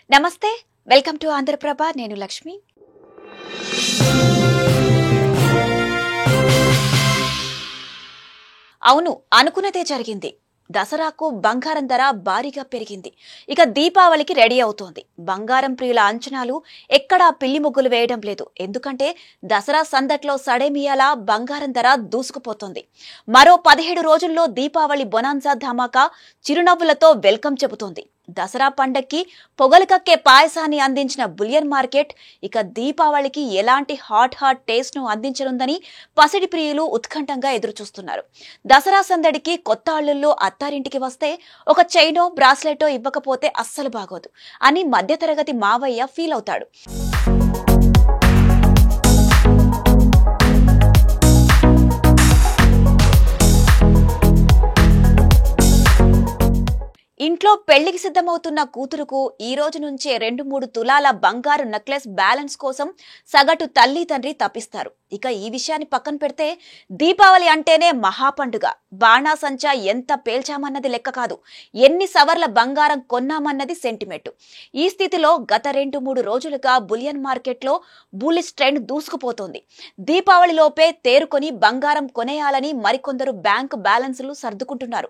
నమస్తే, welcome to Andhraprabha. నేను లక్ష్మి. అవును, అనుకున్నదే జరిగింది. దసరాకు బంగారం ధర భారీగా పెరిగింది. ఇక దీపావళికి రెడీ అవుతోంది. బంగారం ప్రియుల అంచనాలు ఎక్కడా పిల్లి ముగ్గులు వేయడం లేదు. ఎందుకంటే దసరా సందట్లో సడేమియాలా బంగారం ధర దూసుకుపోతోంది. మరో 17 రోజుల్లో దీపావళి బొనాన్సా ధమాకా చిరునవ్వులతో వెల్కమ్ చెబుతోంది. దసరా పండక్కి పొగలు కక్కే పాయసాన్ని అందించిన బులియన్ మార్కెట్ ఇక దీపావళికి ఎలాంటి హాట్ టేస్ట్ ను అందించనుందని పసిడి ప్రియులు ఉత్కంఠంగా ఎదురుచూస్తున్నారు. దసరా సందడికి కొత్త అల్లుళ్ళు అత్తారింటికి వస్తే ఒక చైనో బ్రాస్లెటో ఇవ్వకపోతే అస్సలు బాగోదు అని మధ్యతరగతి మావయ్య ఫీల్ అవుతాడు. ఇంట్లో పెళ్లికి సిద్ధమవుతున్న కూతురుకు ఈ రోజు నుంచే 2-3 తులాల బంగారు నెక్లెస్ బ్యాలెన్స్ కోసం సగటు తల్లి తండ్రి తప్పిస్తారు. ఇక ఈ విషయాన్ని పక్కన పెడితే దీపావళి అంటేనే మహాపండుగ. బాణాసంచా ఎంత పేల్చామన్నది లెక్క కాదు, ఎన్ని సవర్ల బంగారం కొన్నామన్నది సెంటిమెంట్. ఈ స్థితిలో గత 2-3 రోజులుగా బులియన్ మార్కెట్లో బులిష్ ట్రెండ్ దూసుకుపోతోంది. దీపావళిలోపే తేరుకొని బంగారం కొనేయాలని మరికొందరు బ్యాంకు బ్యాలెన్సులు సర్దుకుంటున్నారు.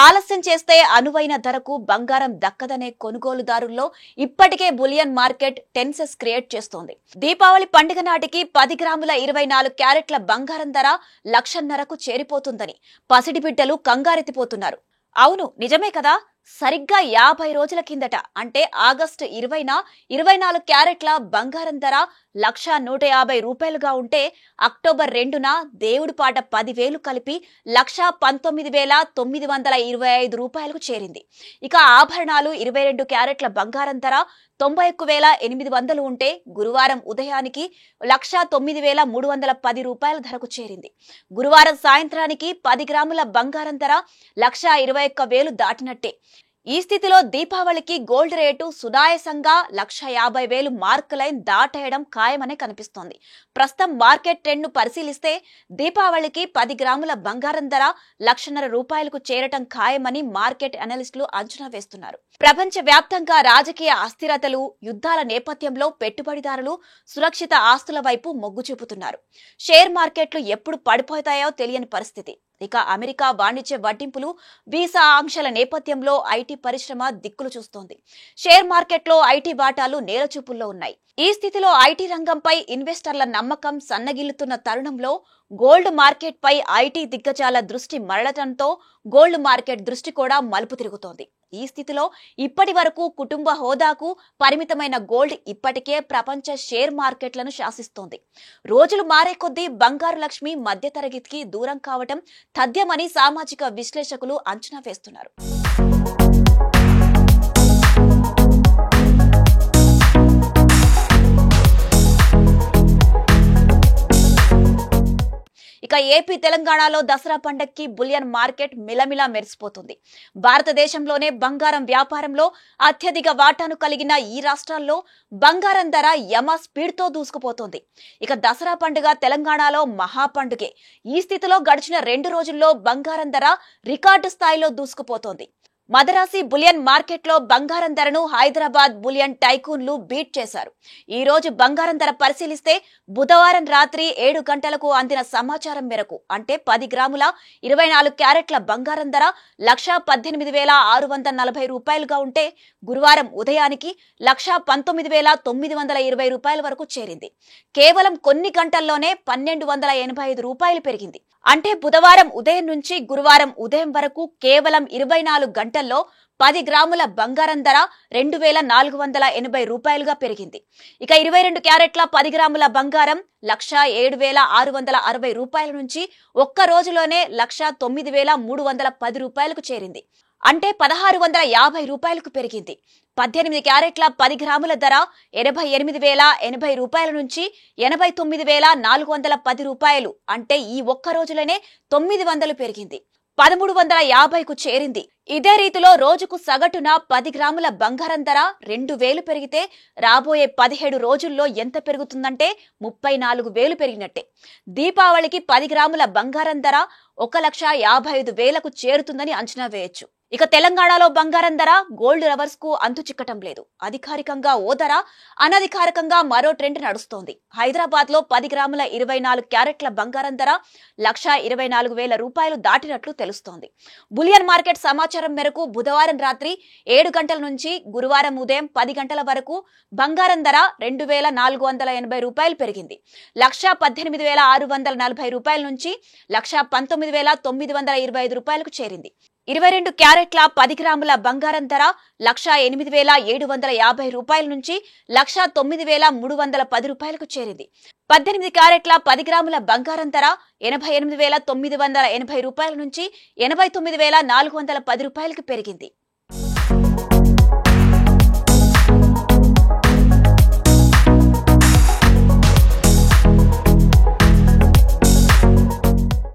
ఆలస్యం చేస్తే అనువైన ధరకు బంగారం దక్కదనే కొనుగోలుదారుల్లో ఇప్పటికే బులియన్ మార్కెట్ టెన్సెస్ క్రియేట్ చేస్తోంది. దీపావళి పండుగ నాటికి 10 గ్రాముల 24 క్యారెట్ల బంగారం ధర 1,50,000కు చేరిపోతుందని పసిడి బిడ్డలు కంగారెత్తిపోతున్నారు. అవును, నిజమే కదా. సరిగ్గా 50 రోజుల కిందట అంటే ఆగస్టు 20న 24 క్యారెట్ల బంగారం ధర 1,150 రూపాయలుగా ఉంటే అక్టోబర్ 2న దేవుడిపాట 10,000 కలిపి 1,19,925 రూపాయలకు చేరింది. ఇక ఆభరణాలు 22 క్యారెట్ల బంగారం ధర 91,800 ఉంటే గురువారం ఉదయానికి 1,09,310 రూపాయల ధరకు చేరింది. గురువారం సాయంత్రానికి 10 గ్రాముల బంగారం ధర 1,21,000 దాటినట్టే. ఈ స్థితిలో దీపావళికి గోల్డ్ రేటు సునాయాసంగా 1,50,000 మార్క్ లైన్ దాటేయడం ఖాయమనే కనిపిస్తోంది. ప్రస్తుతం మార్కెట్ ట్రెండ్ ను పరిశీలిస్తే దీపావళికి 10 గ్రాముల బంగారం ధర 1,50,000 రూపాయలకు చేరటం ఖాయమని మార్కెట్ అనలిస్టులు అంచనా వేస్తున్నారు. ప్రపంచ వ్యాప్తంగా రాజకీయ అస్థిరతలు, యుద్ధాల నేపథ్యంలో పెట్టుబడిదారులు సురక్షిత ఆస్తుల వైపు మొగ్గు చూపుతున్నారు. షేర్ మార్కెట్లు ఎప్పుడు పడిపోతాయో తెలియని పరిస్థితి. ఇక అమెరికా వాణిజ్య వడ్డింపులు, వీసా ఆంక్షల నేపథ్యంలో ఐటీ పరిశ్రమ దిక్కులు చూస్తోంది. షేర్ మార్కెట్లో ఐటీ వాటాలు నేలచూపుల్లో ఉన్నాయి. ఈ స్థితిలో ఐటీ రంగంపై ఇన్వెస్టర్ల నమ్మకం సన్నగిల్లుతున్న తరుణంలో గోల్డ్ మార్కెట్ పై ఐటీ దిగ్గజాల దృష్టి మరలటంతో గోల్డ్ మార్కెట్ దృష్టి కూడా మలుపు తిరుగుతోంది. ఈ స్థితిలో ఇప్పటి వరకు కుటుంబ హోదాకు పరిమితమైన గోల్డ్ ఇప్పటికే ప్రపంచ షేర్ మార్కెట్లను శాసిస్తోంది. రోజులు మారే కొద్దీ బంగారు లక్ష్మి మధ్యతరగతికి దూరం కావటం తథ్యమని సామాజిక విశ్లేషకులు అంచనా వేస్తున్నారు. ఇక ఏపీ తెలంగాణలో దసరా పండక్కి బులియన్ మార్కెట్ మిలమిలా మెరిసిపోతుంది. భారతదేశంలోనే బంగారం వ్యాపారంలో అత్యధిక వాటాను కలిగిన ఈ రాష్ట్రాల్లో బంగారం ధర యమ స్పీడ్తో దూసుకుపోతోంది. ఇక దసరా పండుగ తెలంగాణలో మహాపండుగే. ఈ స్థితిలో గడిచిన 2 రోజుల్లో బంగారం ధర రికార్డు స్థాయిలో దూసుకుపోతోంది. మదరాసి బులియన్ మార్కెట్లో బంగారం ధరను హైదరాబాద్ బులియన్ టైకూన్లు బీట్ చేశారు. ఈ రోజు బంగారం ధర పరిశీలిస్తే బుధవారం రాత్రి 7 గంటలకు అందిన సమాచారం మేరకు అంటే 10 గ్రాముల 24 క్యారెట్ల బంగారం ధర 1,18,640 రూపాయలుగా ఉంటే గురువారం ఉదయానికి 1,19,920 రూపాయల వరకు చేరింది. కేవలం కొన్ని గంటల్లోనే 1,285 రూపాయలు పెరిగింది. అంటే బుధవారం ఉదయం నుంచి గురువారం ఉదయం వరకు కేవలం 24 గంటల్లో 10 గ్రాముల బంగారం ధర 2,480 రూపాయలుగా పెరిగింది. ఇక 22 క్యారెట్ల 10 గ్రాముల బంగారం 1,07,660 రూపాయల నుంచి ఒక్క రోజులోనే 1,09,310 రూపాయలకు చేరింది. అంటే 1,650 రూపాయలకు పెరిగింది. 18 క్యారెట్ల 10 గ్రాముల ధర 88,080 రూపాయల నుంచి 89,410 రూపాయలు అంటే ఈ ఒక్క రోజులోనే 900 పెరిగింది. 1,350కు చేరింది. ఇదే రీతిలో రోజుకు సగటున 10 గ్రాముల బంగారం ధర 2,000 పెరిగితే రాబోయే 17 రోజుల్లో ఎంత పెరుగుతుందంటే 34,000 పెరిగినట్టే. దీపావళికి 10 గ్రాముల బంగారం ధర 1,55,000కు చేరుతుందని అంచనా వేయొచ్చు. ఇక తెలంగాణలో బంగారం ధర గోల్డ్ లవర్స్ కు అంతు చిక్కటం లేదు. అధికారికంగా ఓ ధర, అనధికారికంగా మరో ట్రెండ్ నడుస్తోంది. హైదరాబాద్ లో 10 గ్రాముల 24 క్యారెట్ల బంగారం ధర 1,24,000 రూపాయలు దాటినట్లు తెలుస్తోంది. బులియన్ మార్కెట్ సమాచారం మేరకు బుధవారం రాత్రి 7 గంటల నుంచి గురువారం ఉదయం 10 గంటల వరకు బంగారం ధర 2,480 రూపాయలు పెరిగింది. 1,18,640 రూపాయల నుంచి 1,19,925 రూపాయలకు చేరింది. 22 క్యారెట్ల 10 గ్రాముల బంగారం ధర 1,08,750 రూపాయల నుంచి 1,09,310 రూపాయలకు చేరింది. 18 క్యారెట్ల 10 గ్రాముల బంగారం ధర 88,980 రూపాయల నుంచి 89,410 రూపాయలకు పెరిగింది.